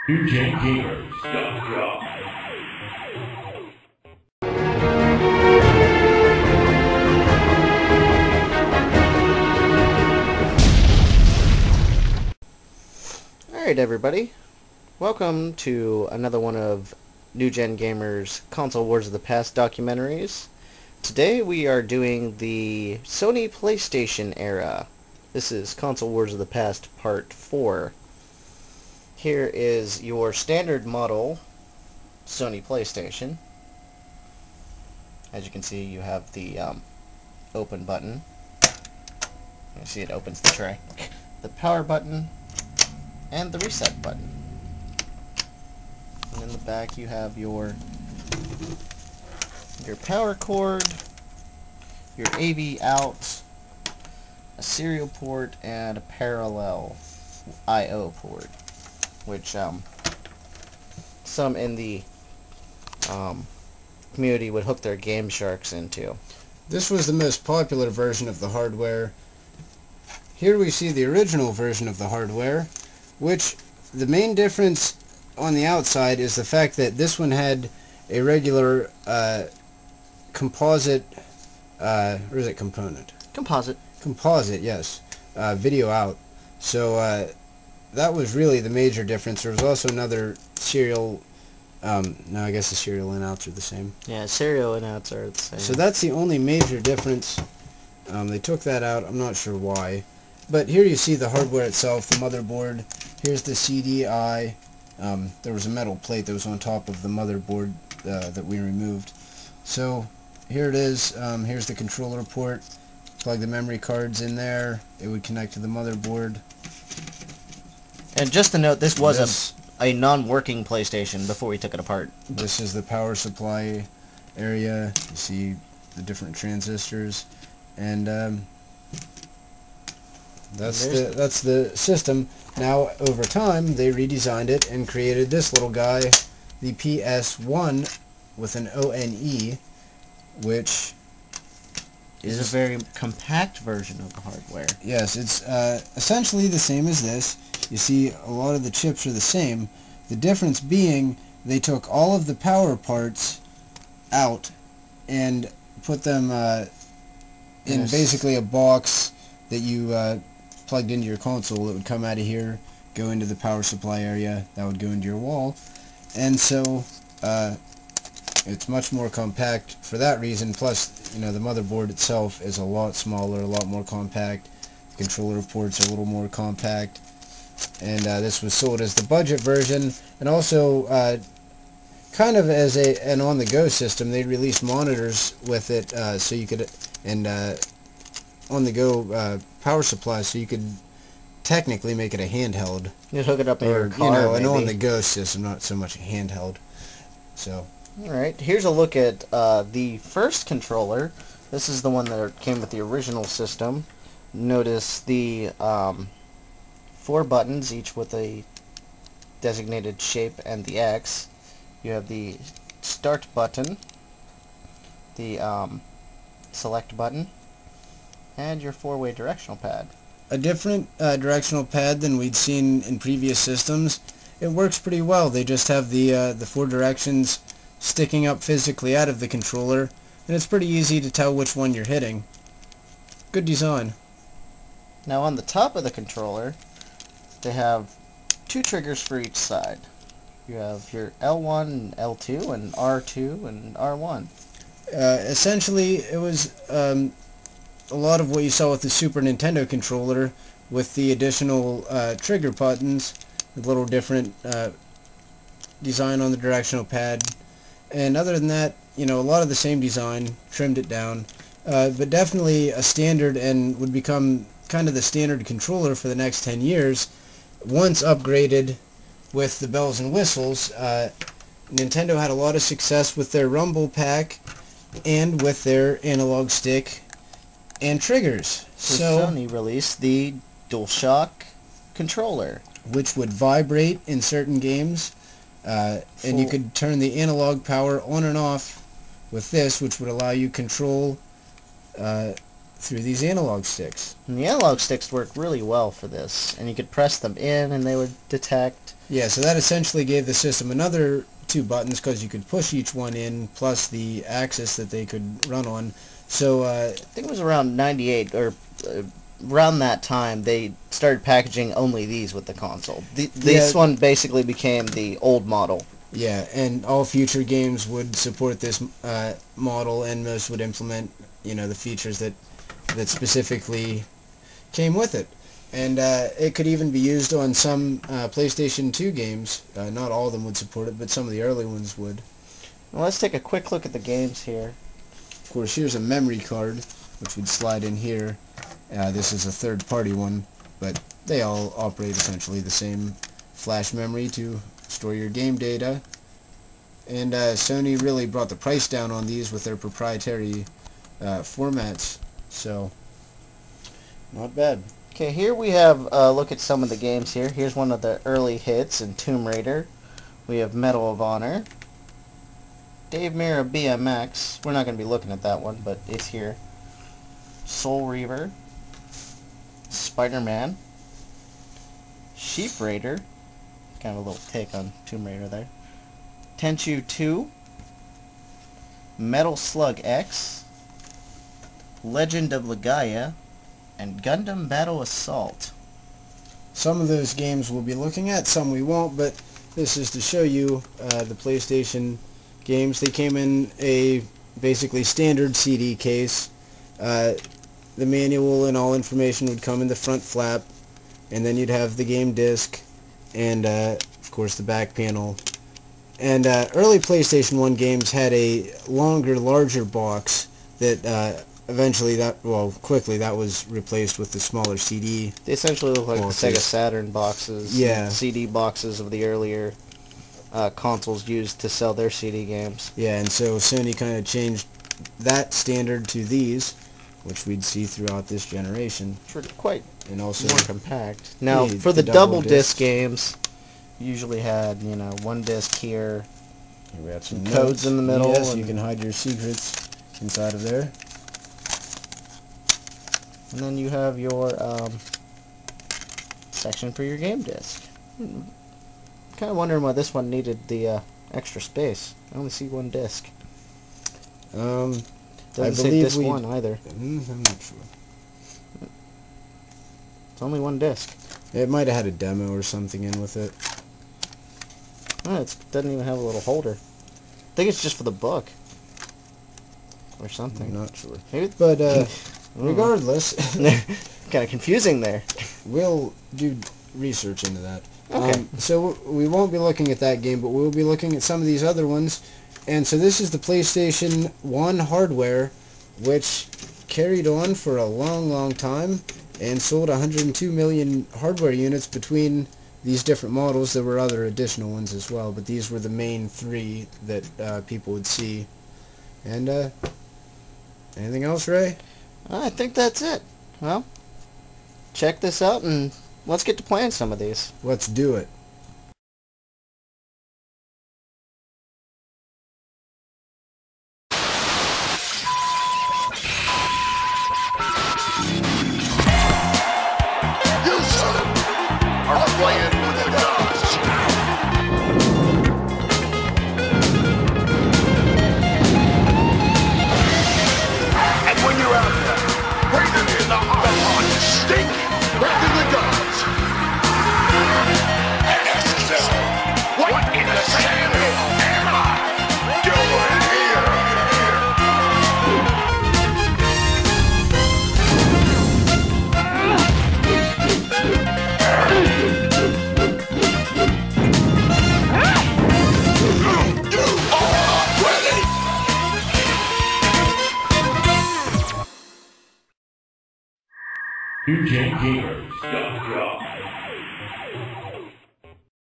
NewGenGamers.com. Alright everybody, welcome to another one of New Gen Gamers Console Wars of the Past documentaries. Today we are doing the Sony PlayStation era. This is Console Wars of the Past Part 4. Here is your standard model Sony PlayStation. As you can see, you have the open button. You see it opens the tray. The power button and the reset button. And in the back you have your power cord, your AV out, a serial port, and a parallel I/O port, which some in the community would hook their Game Sharks into. This was the most popular version of the hardware. Here we see the original version of the hardware, which the main difference on the outside is the fact that this one had a regular composite, or is it component? Composite, yes. Video out. So that was really the major difference. There was also another serial, no, I guess the serial in-outs are the same. Yeah, serial in-outs are the same. So that's the only major difference. They took that out, I'm not sure why. But here you see the hardware itself, the motherboard. Here's the CDI. There was a metal plate that was on top of the motherboard that we removed. So here it is. Here's the controller port. Plug the memory cards in there. It would connect to the motherboard. And just to note, this was a non-working PlayStation before we took it apart. This is the power supply area. You see the different transistors, and that's the system. Now, over time, they redesigned it and created this little guy, the PS1 with an ONE, which is a very compact version of the hardware. Yes, it's essentially the same as this. You see, a lot of the chips are the same. The difference being they took all of the power parts out and put them in basically a box that you plugged into your console. It would come out of here, go into the power supply area, that would go into your wall, and so it's much more compact for that reason. Plus, you know, the motherboard itself is a lot smaller, a lot more compact. The controller ports are a little more compact, and this was sold as the budget version, and also kind of as an on-the-go system. They released monitors with it, so you could, and on-the-go power supply, so you could technically make it a handheld. You'd hook it up in your car, you know, maybe. an on-the-go system, not so much a handheld. So, alright, here's a look at the first controller. This is the one that came with the original system. Notice the 4 buttons, each with a designated shape and the X. You have the start button, the select button, and your 4-way directional pad. A different directional pad than we'd seen in previous systems. It works pretty well. They just have the 4 directions sticking up physically out of the controller, and it's pretty easy to tell which one you're hitting. Good design. Now on the top of the controller, they have 2 triggers for each side. You have your L1 and L2 and R2 and R1. Essentially, it was a lot of what you saw with the Super Nintendo controller, with the additional trigger buttons, a little different design on the directional pad. And other than that, you know, a lot of the same design, trimmed it down, but definitely a standard, and would become kind of the standard controller for the next 10 years, once upgraded with the bells and whistles. Nintendo had a lot of success with their Rumble Pack and with their analog stick and triggers. So Sony released the DualShock controller, which would vibrate in certain games, and you could turn the analog power on and off with this, which would allow you control through these analog sticks. And the analog sticks work really well for this, and you could press them in and they would detect. Yeah, so that essentially gave the system another 2 buttons because you could push each one in, plus the axis that they could run on. So I think it was around 98 or around that time they started packaging only these with the console. This one basically became the old model. Yeah, and all future games would support this model, and most would implement, the features that specifically came with it. And it could even be used on some PlayStation 2 games. Not all of them would support it, but some of the early ones would. Well, let's take a quick look at the games here. Of course, here's a memory card, which would slide in here. This is a third-party one, but they all operate essentially the same. Flash memory to store your game data. And Sony really brought the price down on these with their proprietary formats. So, not bad. Okay, here we have a look at some of the games here. Here's one of the early hits in Tomb Raider. We have Medal of Honor. Dave Mirra BMX. We're not going to be looking at that one, but it's here. Soul Reaver. Spider-Man. Sheep Raider. Kind of a little take on Tomb Raider there. Tenchu 2. Metal Slug X. Legend of Legaia. And Gundam Battle Assault. Some of those games we'll be looking at, some we won't, but this is to show you the PlayStation games. They came in a basically standard CD case. The manual and all information would come in the front flap, and then you'd have the game disc, and of course the back panel. And early PlayStation 1 games had a longer, larger box that quickly that was replaced with the smaller CD. They essentially look like boxes. the Sega Saturn boxes, yeah, CD boxes of the earlier consoles used to sell their CD games. Yeah, and so Sony kind of changed that standard to these, which we'd see throughout this generation. For quite and also more compact. Now, for the double disc games, usually had, one disc here. Here we have some codes in the middle. Yes, you can hide your secrets inside of there. And then you have your section for your game disc. Kind of wondering why this one needed the extra space. I only see one disc. Doesn't say disc 1 either. I'm not sure. It's only one disc. It might have had a demo or something in with it. Oh, it doesn't even have a little holder. I think it's just for the book. Or something. I'm not sure. Maybe, but, regardless. Kind of confusing there. We'll do research into that. Okay. So we won't be looking at that game, but we'll be looking at some of these other ones. And so this is the PlayStation 1 hardware, which carried on for a long, long time and sold 102 million hardware units between these different models. There were other additional ones as well, but these were the main 3 that people would see. And anything else, Ray? I think that's it. Well, check this out and let's get to playing some of these. Let's do it. You, sir, are playing with the gods. And when you're out there, breathing in the hot, stinking breath of the gods, ask yourself, what in the sand am I doing here? New Gen Gamers.com.